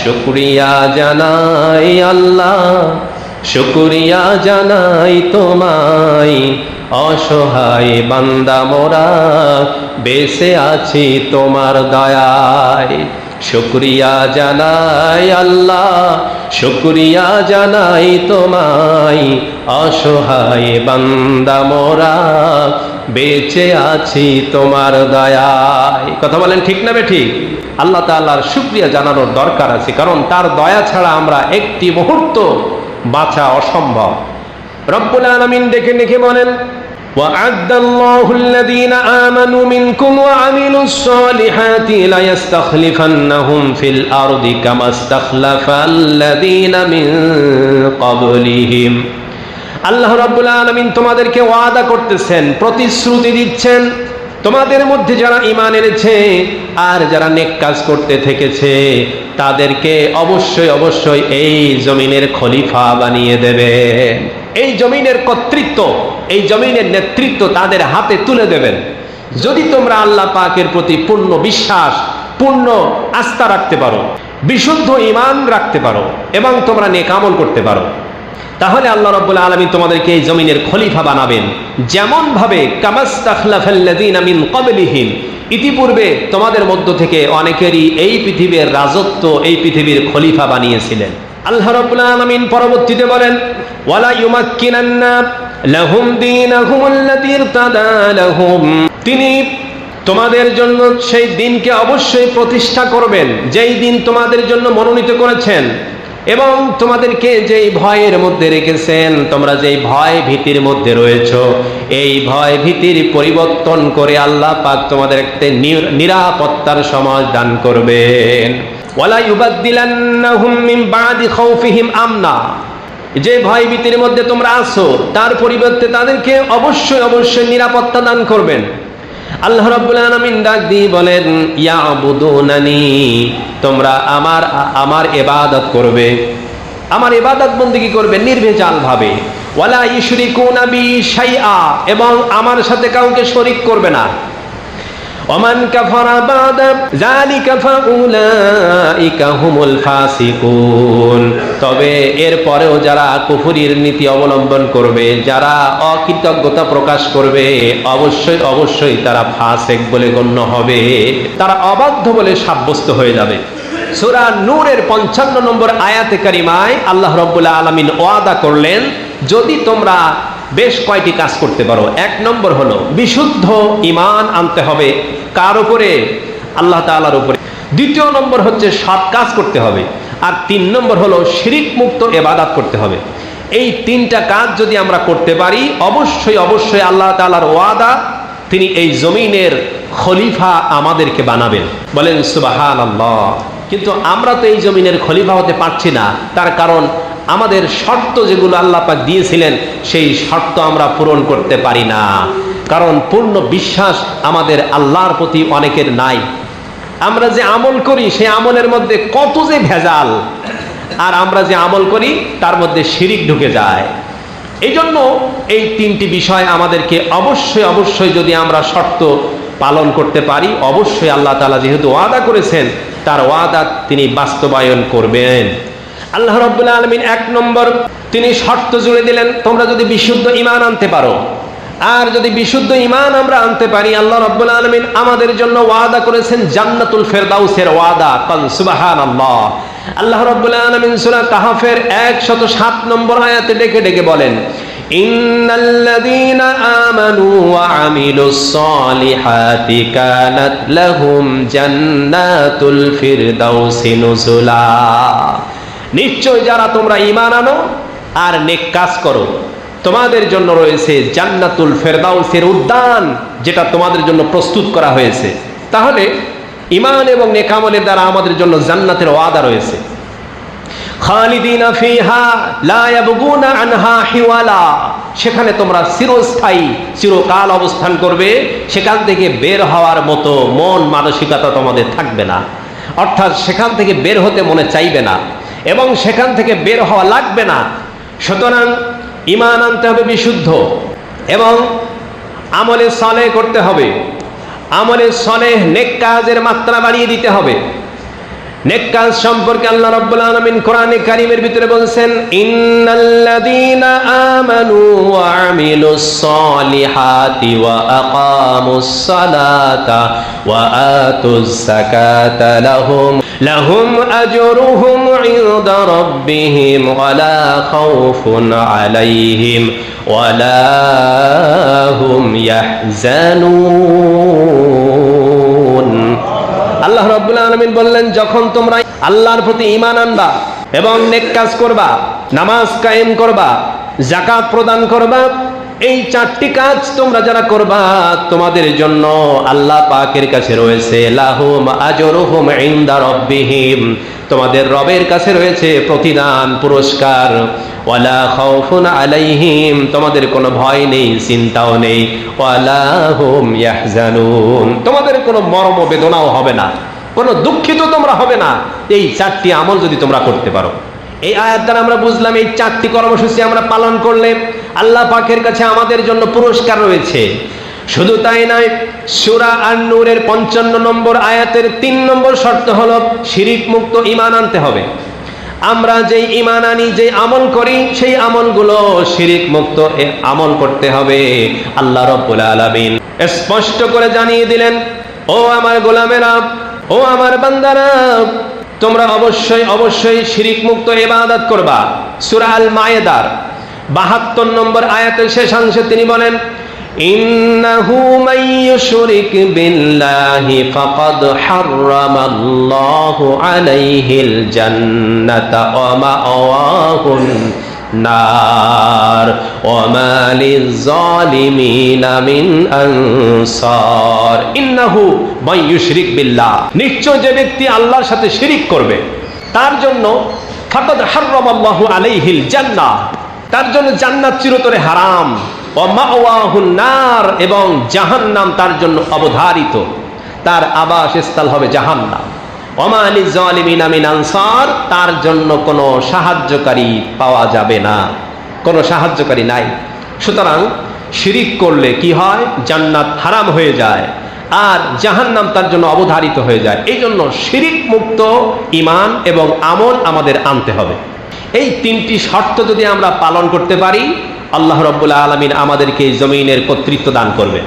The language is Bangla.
শুকরিয়া জানাই আল্লাহ, শুকরিয়া জানাই তোমায়, অসহায় বান্দা মোরা বেঁচে আছি তোমার দয়ায়। শুকরিয়া জানাই আল্লাহ, শুকরিয়া জানাই তোমায়, অসহায় বান্দা মোরা বেঁচে আছি তোমার দয়ায়। কথা বলেন ঠিক না বেঠিক? আল্লাহ তাআলার শুকরিয়া জানানোর দরকার আছে, কারণ তার দয়া ছাড়া আমরা একটি মুহূর্ত বাঁচা অসম্ভব। রব্বুল আলামিন ডেকে ডেকে বলেন, وَأَعَدَّ اللَّهُ الَّذِينَ آمَنُوا مِنكُمْ وَعَمِلُوا الصَّالِحَاتِ لَيَسْتَخْلِفَنَّهُمْ فِي الْأَرْضِ كَمَا اسْتَخْلَفَ الَّذِينَ مِن قَبْلِهِمْ। আল্লাহ রাব্বুল আলামিন তোমাদেরকে ওয়াদা করতেছেন, প্রতিশ্রুতি দিচ্ছেন, তোমাদের মধ্যে যারা ঈমান এনেছে আর যারা নেক কাজ করতে থেকেছে তাদেরকে অবশ্যই অবশ্যই এই জমিনের খলিফা বানিয়ে দেবেন। এই জমিনের কর্তৃত্ব, এই জমিনের নেতৃত্ব তাদের হাতে তুলে দেবেন, যদি তোমরা আল্লাহ পাকের প্রতি পূর্ণ বিশ্বাস, পূর্ণ আস্থা রাখতে পারো, বিশুদ্ধ ঈমান রাখতে পারো এবং তোমরা নেক আমল করতে পারো। তাহলে আল্লাহ রাব্বুল আলামিন তোমাদেরকে এই জমিনের খলিফা বানাবেন, যেমন ভাবে কামাস্তাখলাফাল্লাযীনা মিন ক্বাবলিহিম, ইতিপূর্বে তোমাদের মধ্য থেকে অনেকেরই এই পৃথিবীর রাজত্ব, এই পৃথিবীর খলিফা বানিয়েছিলেন। আল্লাহ রাব্বুল আলামিন পরবর্তীতে বলেন, ওয়ালা ইউমাক্কিনান্না লাহুম দীনাহুমুল্লাযী ইরতাদা লাহুম, তিনি তোমাদের জন্য সেই দিনকে অবশ্যই প্রতিষ্ঠা করবেন যেই দিন তোমাদের জন্য মনোনীত করেছেন, এবং তোমাদেরকে যেই ভয়ের মধ্যে রেখেছেন, তোমরা যেই ভয় ভীতির মধ্যে রয়েছো, এই ভয় ভীতির পরিবর্তন করে আল্লাহ পাক তোমাদের একটা নিরাপত্তার সমাজ দান করবেন। ওয়ালা ইউবাদদিলান্নাহুম মিন বাদি খাউফিহিম আমনা, যে ভয় ভীতির মধ্যে তোমরা আছো তার পরিবর্তে তাদেরকে অবশ্যই অবশ্যই নিরাপত্তা দান করবেন। আল্লাহ রাব্বুল আলামিন ডাক দিয়ে বলেন, ইয়াবুদুনানি, তোমরা আমার ইবাদত করবে, আমার ইবাদত বন্দেগী করবে নির্ভেজাল ভাবে। ওয়ালা ইউশরিকুনা বি শাইআ, এবং আমার সাথে কাউকে শরীক করবে না। ওমান কাফারা বাদা যালিকা ফাউলাইকা হুমুল ফাসিকুন, তবে এরপরেও যারা কুফরির নীতি অবলম্বন করবে, যারা অকৃতজ্ঞতা প্রকাশ করবে, অবশ্যই অবশ্যই তারা ফাসিক বলে গণ্য হবে, তারা অবাধ্য বলে সাব্যস্ত হয়ে যাবে। সূরা নূরের 55 নম্বর আয়াতে কারিমায় আল্লাহ রাব্বুল আলামিন ওয়াদা করলেন, যদি তোমরা বেশ কয়টি কাজ করতে পারো। এক নম্বর হলো বিশুদ্ধ ঈমান আনতে হবে, কার উপরে? আল্লাহ তাআলার উপরে। দ্বিতীয় নম্বর হচ্ছে সৎ কাজ করতে হবে, আর 3 নম্বর হলো শিরিক মুক্ত ইবাদত করতে হবে। এই 3টা কাজ যদি আমরা করতে পারি, অবশ্যই অবশ্যই আল্লাহ তাআলার ওয়াদা, তিনি এই জমিনের খলিফা আমাদেরকে বানাবেন। বলেন সুবহানাল্লাহ। কিন্তু আমরা তো এই জমিনের খলিফা হতে পারছি না, তার কারণ আমাদের শর্ত যেগুলো আল্লাহ পাক দিয়েছিলেন সেই শর্ত আমরা পূরণ করতে পারি না, কারণ পূর্ণ বিশ্বাস আমাদের আল্লাহর প্রতি অনেকের নাই। আমরা যে আমল করি সেই আমলের মধ্যে কত যে ভেজাল, আর আমরা যে আমল করি তার মধ্যে শিরিক ঢুকে যায়। এই জন্য এই 3টি বিষয় আমাদেরকে অবশ্যই অবশ্যই, যদি আমরা শর্ত পালন করতে পারি, অবশ্যই আল্লাহ তাআলা যেহেতু ওয়াদা করেছেন তার ওয়াদা তিনি বাস্তবায়ন করবেন। আল্লাহ রাব্বুল আলামিন 1 নম্বর তিনি শর্ত জুড়ে দিলেন, তোমরা যদি বিশুদ্ধ ঈমান আনতে পারো, আর যদি বিশুদ্ধ ঈমান আমরা আনতে পারি, আল্লাহ রাব্বুল আলামিন আমাদের জন্য ওয়াদা করেছেন জান্নাতুল ফেরদাউসের ওয়াদা। কাল সুবহানাল্লাহ। আল্লাহ রাব্বুল আলামিন সূরা কাহফের 107 নম্বর আয়াতে ডেকে ডেকে বলেন, ইন্নাল্লাযীনা আমানু ওয়া আমিলুস সালিহাতি কানাত লাহুম জান্নাতুল ফিরদাউসি নুজুলা, নিশ্চয় যারা তোমরা ঈমান আনো আর নেক কাজ করো, তোমাদের জন্য রয়েছে জান্নাতুল ফেরদাউসের উদ্যান, যেটা তোমাদের জন্য প্রস্তুত করা হয়েছে। তাহলে ঈমান এবং নেক আমলের দ্বারা আমাদের জন্য জান্নাতের ওয়াদা রয়েছে। খালিদিনা ফিহা লা ইয়াবগুনা আনহা হিওয়ালা, সেখানে তোমরা চিরস্থায়ী, চিরকাল অবস্থান করবে, সেখান থেকে বের হওয়ার মতো মন মানসিকতা তোমাদের থাকবে না, অর্থাৎ সেখান থেকে বের হতে মনে চাইবে না, এবং সেখান থেকে বের হওয়া লাগবে না। সুতরাং ঈমান আনতে হবে বিশুদ্ধ, এবং আমলে সালেহ করতে হবে, আমলে সালেহ নেক কাজের মাত্রা বাড়িয়ে দিতে হবে। নেক কাজ সম্পর্কে আল্লাহ রাব্বুল আলামিন কোরআনে কারীমের ভিতরে বলেন, ইন্নাল্লাযীনা আমানু ওয়া আমিলুস সলিহাতি ওয়া আকামুস সালাতা ওয়া আতুজ যাকাতা লাহুম আজরুহুম ইনদা রাব্বিহিম ওয়া লা খাউফুন আলাইহিম ওয়া লা হুম ইয়াহজানুন। আল্লাহ রাব্বুল আলামিন বললেন, যখন তোমরা আল্লাহর প্রতি ঈমান আনবা এবং নেক কাজ করবা, নামাজ কায়েম করবা, যাকাত প্রদান করবা, এই চারটি কাজ তোমরা যারা করবা, তোমাদের জন্য আল্লাহ পাকের কাছে রয়েছে লাহুম আজরুহুম ইনদা রাব্বিহিম, তোমাদের রবের কাছে রয়েছে প্রতিদান, পুরস্কার। ওয়ালা খাউফুন আলাইহিম, তোমাদের কোনো ভয় নেই, চিন্তাও নেই। ওয়ালা হুম ইয়াহজানুন, তোমাদের কোনো মর্ম বেদনাও হবে না, কোনো দুঃখিত তোমরা হবে না, এই চারটি আমল যদি তোমরা করতে পারো। এই আয়াত দ্বারা আমরা বুঝলাম এই চারটি কর্মসূচি আমরা পালন করলে আল্লাহ পাকের কাছে আমাদের জন্য পুরস্কার রয়েছে। শুধু তাই নয়, সূরা আন-নূরের 55 নম্বর আয়াতের 3 নম্বর শর্ত হলো শিরিক মুক্ত ঈমান আনতে হবে। আমরা যেই ঈমান আনি, যে আমল করি, সেই আমলগুলো শিরিক মুক্ত আমল করতে হবে। আল্লাহ রাব্বুল আলামিন স্পষ্ট করে জানিয়ে দিলেন, ও আমার গোলামেরা, ও আমার বান্দারা, তোমরা অবশ্যই অবশ্যই শিরিক মুক্ত ইবাদত করবা। সূরা আল মায়েদার 72 নম্বর আয়াতের শেষাংশে তিনি বলেন, ইন্নাহু মান ইউশরিক বিল্লাহি ফাকাদ হারামাল্লাহু আলাইহিল জান্নাতা ওয়া মাআওয়াহুন নার ওয়া মা লিয-যালিমিনা মিন আনসার। ইন্নাহু মান ইউশরিক বিল্লাহ, নিশ্চয় যে ব্যক্তি আল্লাহর সাথে শিরিক করবে তার জন্য ফাকাদ হারামাল্লাহু আলাইহিল জান্নাহ, তার জন্য জান্নাত চিরতরে হারাম। ওয়া মাআওয়াহুন নার, এবং জাহান্নাম তার জন্য অবধারিত, তার আবাসস্থল হবে জাহান্নাম। ওয়া মা লিয-যালিমিনা মিন আনসার, তার জন্য কোনো সাহায্যকারী পাওয়া যাবে না, কোনো সাহায্যকারী নাই। সুতরাং শিরিক করলে কি হয়? জান্নাত হারাম হয়ে যায় আর জাহান্নাম তার জন্য অবধারিত হয়ে যায়। এই জন্য শিরিক মুক্ত ঈমান এবং আমল আমাদের আনতে হবে। এই 3টি শর্ত যদি আমরা পালন করতে পারি, আল্লাহ রাব্বুল আলামিন আমাদেরকে জমিনের কর্তৃত্ব দান করবে।